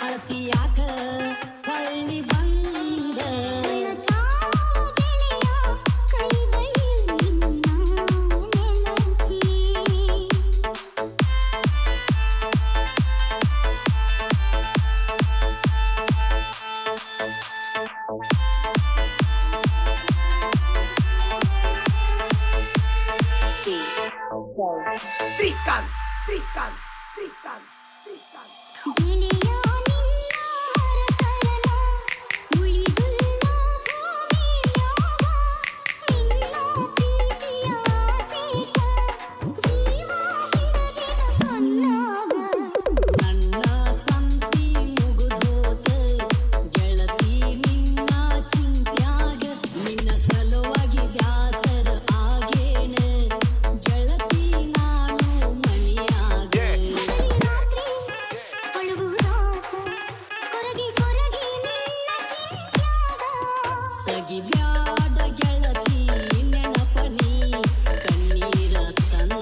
ಅಳತಿಯಾಕ ಹೊಳ್ಳಿ ಬಂದ Strikan, strikan, strikan, strikan. ಬ್ಯಾಡ ಗೆಳತಿ ನೆನಪನಿ ಕಣ್ಣೀರ ತಂದ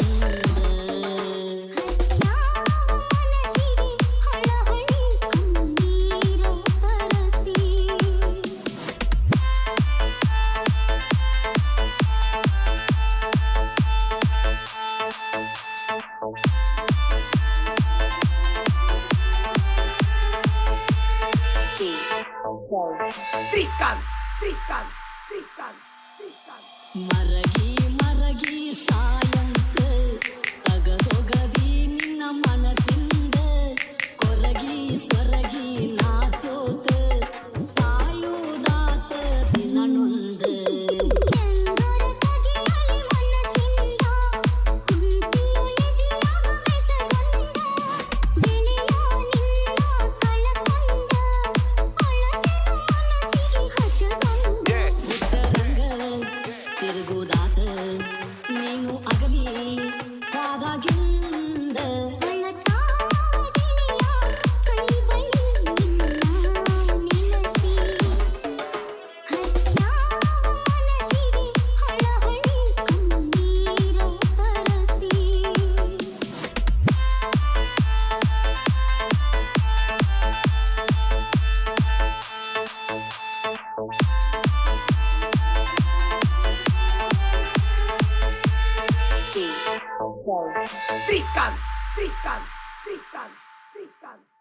Strikan, strikan, strikan, strikan. ಮರಗಿ ಮರಗಿ ಸಾಯಂತ ತಗದೊಗದಿ ನಿನ್ನ ಮನಸ್ಸಿಂದ ಕೊರಗಿ ಸ್ವರಗಿ ನಾಸೋತ ಸಾಯುದಾತ ದಿನ ನೊಂದ ತಿರುಗುದಾತ ನೀನು ಅಗಲಿ ಕಾದಾಗಿಂದ Strikan, strikan, strikan, strikan.